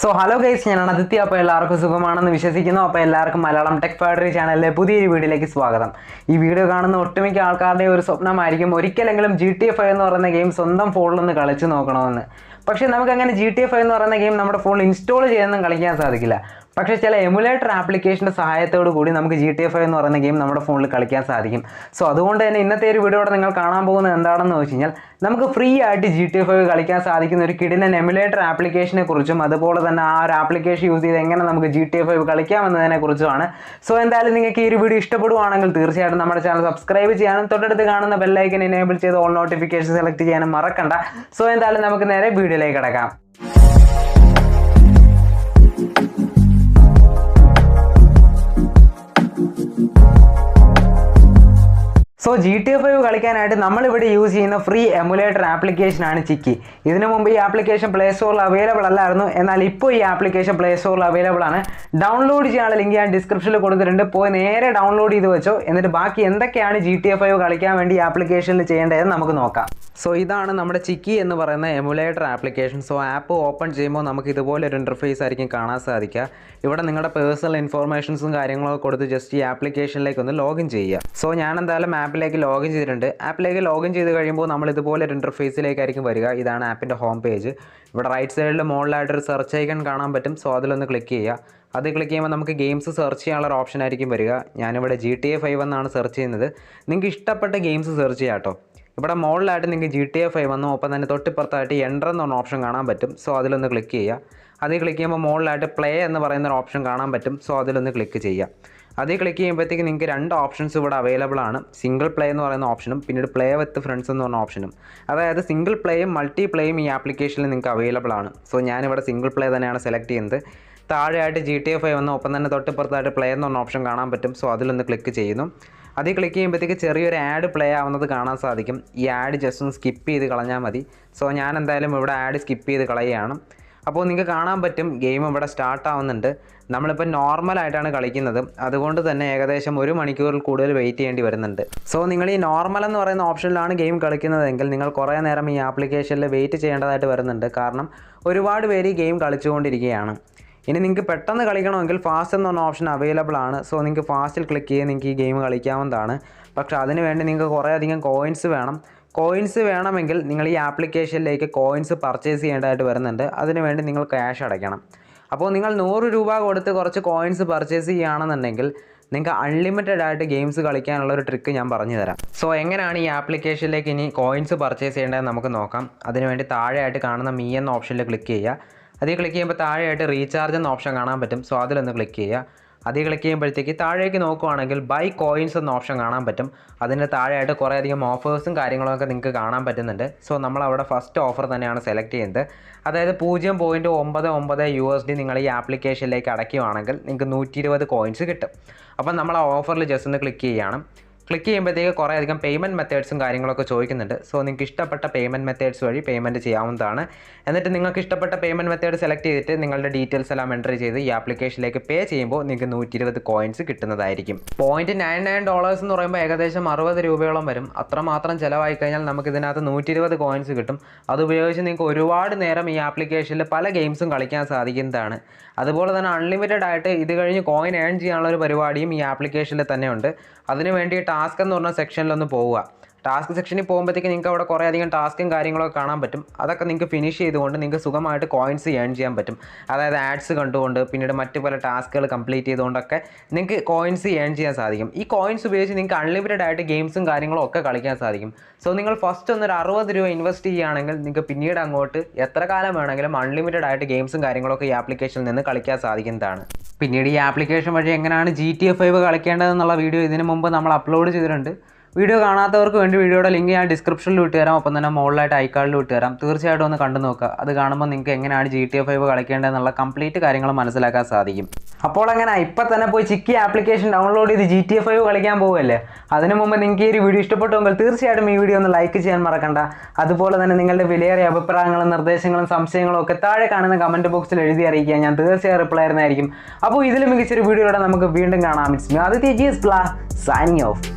So hello guys, ഞാനാണ് ആദിത്യ. അപ്പോൾ എല്ലാവർക്കും സുഖമാണെന്ന് വിശ്വസിക്കുന്നു. അപ്പോൾ എല്ലാവർക്കും മലയാളം ടെക് ഫാക്ടറി ചാനലിലെ പുതിയൊരു വീഡിയോയിലേക്ക് സ്വാഗതം. ഈ വീഡിയോ കാണുന്ന ഒട്ടുമിക്ക ആൾക്കാരുടെ ഒരു സ്വപ്നമായിരിക്കും ഒരിക്കലെങ്കിലും GTA 5 എന്ന് പറയുന്ന ഗെയിം സ്വന്തം ഫോണിൽ ഒന്ന് കളിച്ച് നോക്കണമെന്ന്. പക്ഷേ നമുക്ക് അങ്ങനെ GTA 5 എന്ന് പറയുന്ന ഗെയിം നമ്മുടെ ഫോണിൽ ഇൻസ്റ്റാൾ ചെയ്തൊന്നും കളിക്കാൻ സാധിക്കില്ല. പക്ഷേ ചില എമുലേറ്റർ ആപ്ലിക്കേഷൻ്റെ സഹായത്തോടു കൂടി നമുക്ക് GTA 5 എന്ന് പറയുന്ന ഗെയിം നമ്മുടെ ഫോണിൽ കളിക്കാൻ സാധിക്കും. സോ അതുകൊണ്ട് തന്നെ ഇന്നത്തെ ഒരു വീഡിയോയുടെ നിങ്ങൾ കാണാൻ പോകുന്നത് എന്താണെന്ന് വെച്ച് കഴിഞ്ഞാൽ നമുക്ക് ഫ്രീ ആയിട്ട് GTA 5 കളിക്കാൻ സാധിക്കുന്ന ഒരു കിടിലൻ എമുലേറ്റർ ആപ്ലിക്കേഷനെ കുറിച്ചും അതുപോലെ തന്നെ ആ ഒരു ആപ്ലിക്കേഷൻ യൂസ് ചെയ്ത് എങ്ങനെ നമുക്ക് GTA 5 കളിക്കാമെന്നതിനെ കുറിച്ചുമാണ്. സോ എന്തായാലും നിങ്ങൾക്ക് ഈ ഒരു വീഡിയോ ഇഷ്ടപ്പെടുവാണെങ്കിൽ തീർച്ചയായിട്ടും നമ്മുടെ ചാനൽ സബ്സ്ക്രൈബ് ചെയ്യാനും തൊട്ടടുത്ത് കാണുന്ന ബെല്ലൈക്കൻ എനേബിൾ ചെയ്ത് ഓൾ നോട്ടിഫിക്കേഷൻ സെലക്ട് ചെയ്യാനും മറക്കണ്ട. സോ എന്തായാലും നമുക്ക് നേരെ വീഡിയോയിലേക്ക് കിടക്കാം. സോ GTA 5 കളിക്കാനായിട്ട് നമ്മളിവിടെ യൂസ് ചെയ്യുന്ന ഫ്രീ എമുലേറ്റർ ആപ്ലിക്കേഷനാണ് ചിക്കി. ഇതിനു മുമ്പ് ഈ ആപ്ലിക്കേഷൻ പ്ലേ സ്റ്റോറിൽ അവൈലബിൾ അല്ലായിരുന്നു. എന്നാൽ ഇപ്പോൾ ഈ ആപ്ലിക്കേഷൻ പ്ലേ സ്റ്റോറിൽ അവൈലബിൾ ആണ്. ഡൗൺലോഡ് ചെയ്യാനുള്ള ലിങ്ക് ഞാൻ ഡിസ്ക്രിപ്ഷനിൽ കൊടുത്തിട്ടുണ്ട്. പോയി നേരെ ഡൗൺലോഡ് ചെയ്ത് വെച്ചോ. എന്നിട്ട് ബാക്കി എന്തൊക്കെയാണ് GTA 5 കളിക്കാൻ വേണ്ടി ഈ ആപ്ലിക്കേഷനിൽ ചെയ്യേണ്ടതെന്ന് നമുക്ക് നോക്കാം. സോ ഇതാണ് നമ്മുടെ ചിക്കി എന്ന് പറയുന്ന emulator application. So app open ചെയ്യുമ്പോൾ നമുക്ക് ഇതുപോലെ ഒരു ഇൻ്റർഫേസ് ആയിരിക്കും കാണാൻ സാധിക്കുക. ഇവിടെ നിങ്ങളുടെ പേഴ്സണൽ ഇൻഫോർമേഷൻസും കാര്യങ്ങളൊക്കെ കൊടുത്ത് ജസ്റ്റ് ഈ ആപ്ലിക്കേഷനിലേക്ക് ഒന്ന് ലോഗിൻ ചെയ്യുക. സോ ഞാൻ എന്തായാലും ആപ്പിലേക്ക് ലോഗിൻ ചെയ്തിട്ടുണ്ട്. ആപ്പിലേക്ക് ലോഗിൻ ചെയ്ത് കഴിയുമ്പോൾ നമ്മൾ ഇതുപോലെ ഒരു ഇൻ്റർഫേസിലേക്കായിരിക്കും വരിക. ഇതാണ് ആപ്പിൻ്റെ ഹോം പേജ്. ഇവിടെ റൈറ്റ് സൈഡിൽ മുകളിലായിട്ടൊരു സെർച്ച് ഐക്കൺ കാണാൻ പറ്റും. സോ അതിലൊന്ന് ക്ലിക്ക് ചെയ്യുക. അത് ക്ലിക്ക് ചെയ്യുമ്പോൾ നമുക്ക് ഗെയിംസ് സെർച്ച് ചെയ്യാനുള്ള ഒരു ഓപ്ഷൻ ആയിരിക്കും വരിക. ഞാനിവിടെ GTA 5 എന്നാണ് സെർച്ച് ചെയ്യുന്നത്. നിങ്ങൾക്ക് ഇഷ്ടപ്പെട്ട ഗെയിംസ് സെർച്ച് ചെയ്യാം കേട്ടോ. ഇവിടെ മുകളിലായിട്ട് നിങ്ങൾക്ക് GTA 5 വന്നു. ഒപ്പം തന്നെ തൊട്ടിപ്പുറത്തായിട്ട് എൻ്റർ എന്നൊരു ഓപ്ഷൻ കാണാൻ പറ്റും. സോ അതിലൊന്ന് ക്ലിക്ക് ചെയ്യുക. അതിൽ ക്ലിക്ക് ചെയ്യുമ്പോൾ മുകളിലായിട്ട് പ്ലേ എന്ന് പറയുന്ന ഒരു ഓപ്ഷൻ കാണാൻ പറ്റും. സോ അതിലൊന്ന് ക്ലിക്ക് ചെയ്യുക. അതിൽ ക്ലിക്ക് ചെയ്യുമ്പോഴത്തേക്ക് നിങ്ങൾക്ക് രണ്ട് ഓപ്ഷൻസ് ഇവിടെ അവൈലബിൾ ആണ്. സിംഗിൾ പ്ലേ എന്ന് പറയുന്ന ഓപ്ഷനും പിന്നീട് പ്ലേ വിത്ത് ഫ്രണ്ട്സ് എന്ന് പറഞ്ഞ ഓപ്ഷനും. അതായത് സിംഗിൾ പ്ലേയും മൾട്ടി പ്ലേയും ഈ ആപ്ലിക്കേഷനിൽ നിങ്ങൾക്ക് അവൈലബിൾ ആണ്. സോ ഞാനിവിടെ സിംഗിൾ പ്ലേ തന്നെയാണ് സെലക്ട് ചെയ്യുന്നത്. താഴെയായിട്ട് GTA 5 വന്നു. ഒപ്പം തന്നെ തൊട്ടിപ്പുറത്തായിട്ട് പ്ലേ എന്ന് പറഞ്ഞ ഓപ്ഷൻ കാണാൻ പറ്റും. സോ അതിലൊന്ന് ക്ലിക്ക് ചെയ്യുന്നു. അതിൽ ക്ലിക്ക് ചെയ്യുമ്പോഴത്തേക്ക് ചെറിയൊരു ആഡ് പ്ലേ ആവുന്നത് കാണാൻ സാധിക്കും. ഈ ആഡ് ജസ്റ്റ് ഒന്ന് സ്കിപ്പ് ചെയ്ത് കളഞ്ഞാൽ മതി. സോ ഞാൻ എന്തായാലും ഇവിടെ ആഡ് സ്കിപ്പ് ചെയ്ത് കളയുകയാണ്. അപ്പോൾ നിങ്ങൾക്ക് കാണാൻ പറ്റും ഗെയിം ഇവിടെ സ്റ്റാർട്ട് ആവുന്നുണ്ട്. നമ്മളിപ്പോൾ നോർമലായിട്ടാണ് കളിക്കുന്നത്. അതുകൊണ്ട് തന്നെ ഏകദേശം 1 മണിക്കൂറിൽ കൂടുതൽ വെയിറ്റ് ചെയ്യേണ്ടി വരുന്നുണ്ട്. സോ നിങ്ങൾ ഈ നോർമൽ എന്ന് പറയുന്ന ഓപ്ഷനിലാണ് ഗെയിം കളിക്കുന്നതെങ്കിൽ നിങ്ങൾ കുറേ നേരം ഈ ആപ്ലിക്കേഷനിൽ വെയിറ്റ് ചെയ്യേണ്ടതായിട്ട് വരുന്നുണ്ട്. കാരണം ഒരുപാട് പേര് ഈ ഗെയിം കളിച്ചുകൊണ്ടിരിക്കുകയാണ്. ഇനി നിങ്ങൾക്ക് പെട്ടെന്ന് കളിക്കണമെങ്കിൽ ഫാസ്റ്റ് എന്ന് പറഞ്ഞ ഓപ്ഷൻ അവൈലബിൾ ആണ്. സോ നിങ്ങൾക്ക് ഫാസ്റ്റിൽ ക്ലിക്ക് ചെയ്ത് നിങ്ങൾക്ക് ഈ ഗെയിം കളിക്കാവുന്നതാണ്. പക്ഷേ അതിന് വേണ്ടി നിങ്ങൾക്ക് കുറേ അധികം കോയിൻസ് വേണം. കോയിൻസ് വേണമെങ്കിൽ നിങ്ങൾ ഈ ആപ്ലിക്കേഷനിലേക്ക് കോയിൻസ് പർച്ചേസ് ചെയ്യേണ്ടതായിട്ട് വരുന്നുണ്ട്. അതിനുവേണ്ടി നിങ്ങൾ ക്യാഷ് അടയ്ക്കണം. അപ്പോൾ നിങ്ങൾ 100 രൂപ കൊടുത്ത് കുറച്ച് കോയിൻസ് പർച്ചേസ് ചെയ്യുകയാണെന്നുണ്ടെങ്കിൽ നിങ്ങൾക്ക് അൺലിമിറ്റഡ് ആയിട്ട് ഗെയിംസ് കളിക്കാനുള്ള ഒരു ട്രിക്ക് ഞാൻ പറഞ്ഞു തരാം. സോ എങ്ങനെയാണ് ഈ ആപ്ലിക്കേഷനിലേക്ക് ഇനി കോയിൻസ് പർച്ചേസ് ചെയ്യേണ്ടതെന്ന് നമുക്ക് നോക്കാം. അതിനുവേണ്ടി താഴെയായിട്ട് കാണുന്ന മീ എന്ന ഓപ്ഷനിൽ ക്ലിക്ക് ചെയ്യുക. അതിൽ ക്ലിക്ക് ചെയ്യുമ്പോൾ താഴെയായിട്ട് റീചാർജ് എന്ന ഓപ്ഷൻ കാണാൻ പറ്റും. സോ അതിലൊന്ന് ക്ലിക്ക് ചെയ്യുക. അതിൽ ക്ലിക്ക് ചെയ്യുമ്പോഴത്തേക്ക് താഴേക്ക് നോക്കുവാണെങ്കിൽ ബൈ കോയിൻസ് എന്ന ഓപ്ഷൻ കാണാൻ പറ്റും. അതിൻ്റെ താഴെയായിട്ട് കുറേയധികം ഓഫേഴ്സും കാര്യങ്ങളൊക്കെ നിങ്ങൾക്ക് കാണാൻ പറ്റുന്നുണ്ട്. സോ നമ്മളവിടെ ഫസ്റ്റ് ഓഫർ തന്നെയാണ് സെലക്ട് ചെയ്യുന്നത്. അതായത് 0.99 USD നിങ്ങൾ ഈ ആപ്ലിക്കേഷനിലേക്ക് അടയ്ക്കുകയാണെങ്കിൽ നിങ്ങൾക്ക് 120 കോയിൻസ് കിട്ടും. അപ്പം നമ്മൾ ആ ഓഫറിൽ ജസ്റ്റ് ഒന്ന് ക്ലിക്ക് ചെയ്യുകയാണ്. ക്ലിക്ക് ചെയ്യുമ്പോഴത്തേക്ക് കുറേയധികം പേയ്മെൻറ്റ് മെത്തേഡ്സും കാര്യങ്ങളൊക്കെ ചോദിക്കുന്നുണ്ട്. സോ നിങ്ങൾക്ക് ഇഷ്ടപ്പെട്ട പേയ്മെൻറ്റ് മെത്തേഡ്സ് വഴി പേയ്മെൻറ്റ് ചെയ്യാവുന്നതാണ്. എന്നിട്ട് നിങ്ങൾക്ക് ഇഷ്ടപ്പെട്ട പേയ്മെൻറ്റ് മെത്തേഡ് സെലക്ട് ചെയ്തിട്ട് നിങ്ങളുടെ ഡീറ്റെയിൽസ് എല്ലാം എൻ്റർ ചെയ്ത് ഈ ആപ്ലിക്കേഷനിലേക്ക് പേ ചെയ്യുമ്പോൾ നിങ്ങൾക്ക് 120 കോയിൻസ് കിട്ടുന്നതായിരിക്കും. $0.99 എന്ന് പറയുമ്പോൾ ഏകദേശം 60 രൂപയോളം വരും. അത്രമാത്രം ചിലവായി കഴിഞ്ഞാൽ നമുക്ക് ഇതിനകത്ത് 120 കോയിൻസ് കിട്ടും. അതുപയോഗിച്ച് നിങ്ങൾക്ക് ഒരുപാട് നേരം ഈ ആപ്ലിക്കേഷനിൽ പല ഗെയിംസും കളിക്കാൻ സാധിക്കുന്നതാണ്. അതുപോലെ തന്നെ അൺലിമിറ്റഡ് ആയിട്ട് ഇത് കഴിഞ്ഞ് കോയിൻ ഏൺ ചെയ്യാനുള്ള ഒരു പരിപാടിയും ഈ ആപ്ലിക്കേഷനിൽ തന്നെ ഉണ്ട്. അതിനുവേണ്ടി ടാസ്ക് എന്ന് പറഞ്ഞ സെക്ഷനിലൊന്ന് പോവുക. ടാസ്ക് സെക്ഷനിൽ പോകുമ്പോഴത്തേക്ക് നിങ്ങൾക്ക് അവിടെ കുറേ അധികം ടാസ്കും കാര്യങ്ങളൊക്കെ കാണാൻ പറ്റും. അതൊക്കെ നിങ്ങൾക്ക് ഫിനിഷ് ചെയ്തുകൊണ്ട് നിങ്ങൾക്ക് സുഖമായിട്ട് കോയിൻസ് ഏൺ ചെയ്യാൻ പറ്റും. അതായത് ആഡ്സ് കണ്ടുകൊണ്ട് പിന്നീട് മറ്റു പല ടാസ്കുകൾ കംപ്ലീറ്റ് ചെയ്തുകൊണ്ടൊക്കെ നിങ്ങൾക്ക് കോയിൻസ് ഏൺ ചെയ്യാൻ സാധിക്കും. ഈ കോയിൻസ് ഉപയോഗിച്ച് നിങ്ങൾക്ക് അൺലിമിറ്റഡ് ആയിട്ട് ഗെയിംസും കാര്യങ്ങളും ഒക്കെ കളിക്കാൻ സാധിക്കും. സോ നിങ്ങൾ ഫസ്റ്റ് ഒന്നൊരു 60 രൂപ ഇൻവെസ്റ്റ് ചെയ്യുകയാണെങ്കിൽ നിങ്ങൾക്ക് പിന്നീട് അങ്ങോട്ട് എത്ര കാലം വേണമെങ്കിലും അൺലിമിറ്റഡ് ആയിട്ട് ഗെയിംസും കാര്യങ്ങളൊക്കെ ഈ ആപ്ലിക്കേഷനിൽ നിന്ന് കളിക്കാൻ സാധിക്കുന്നതാണ്. പിന്നീട് ഈ ആപ്ലിക്കേഷൻ വഴി എങ്ങനെയാണ് GTA 5 കളിക്കേണ്ടതെന്നുള്ള വീഡിയോ ഇതിനു മുമ്പ് നമ്മൾ അപ്ലോഡ് ചെയ്തിട്ടുണ്ട്. വീഡിയോ കാണാത്തവർക്ക് വേണ്ടി വീഡിയോയുടെ ലിങ്ക് ഞാൻ ഡിസ്ക്രിപ്ഷനിൽ വിട്ട് തരാം. ഒപ്പം തന്നെ മുകളിലായിട്ട് ഐക്കാർഡിൽ വിട്ട് തരാം. തീർച്ചയായിട്ടും ഒന്ന് കണ്ടു നോക്കുക. അത് കാണുമ്പോൾ നിങ്ങൾക്ക് എങ്ങനെയാണ് GTA 5 കളിക്കേണ്ടതെന്നുള്ള കംപ്ലീറ്റ് കാര്യങ്ങൾ മനസ്സിലാക്കാൻ സാധിക്കും. അപ്പോൾ അങ്ങനെ ഇപ്പം തന്നെ പോയി ചിക്കി ആപ്ലിക്കേഷൻ ഡൗൺലോഡ് ചെയ്ത് GTA 5 കളിക്കാൻ പോകുമല്ലേ. അതിനു മുമ്പ് നിങ്ങൾക്ക് ഈ ഒരു വീഡിയോ ഇഷ്ടപ്പെട്ടുവെങ്കിൽ തീർച്ചയായിട്ടും ഈ വീഡിയോ ഒന്ന് ലൈക്ക് ചെയ്യാൻ മറക്കണ്ട. അതുപോലെ തന്നെ നിങ്ങളുടെ വിലയേറിയ അഭിപ്രായങ്ങളും നിർദ്ദേശങ്ങളും സംശയങ്ങളും ഒക്കെ താഴെ കാണുന്ന കമൻറ്റ് ബോക്സിൽ എഴുതി അറിയിക്കുക. ഞാൻ തീർച്ചയായും റിപ്ലൈ തരുന്നതായിരിക്കും. അപ്പോൾ ഇതിലും മികച്ചൊരു വീഡിയോയുടെ നമുക്ക് വീണ്ടും കാണാം. It's me Aditya, signing off.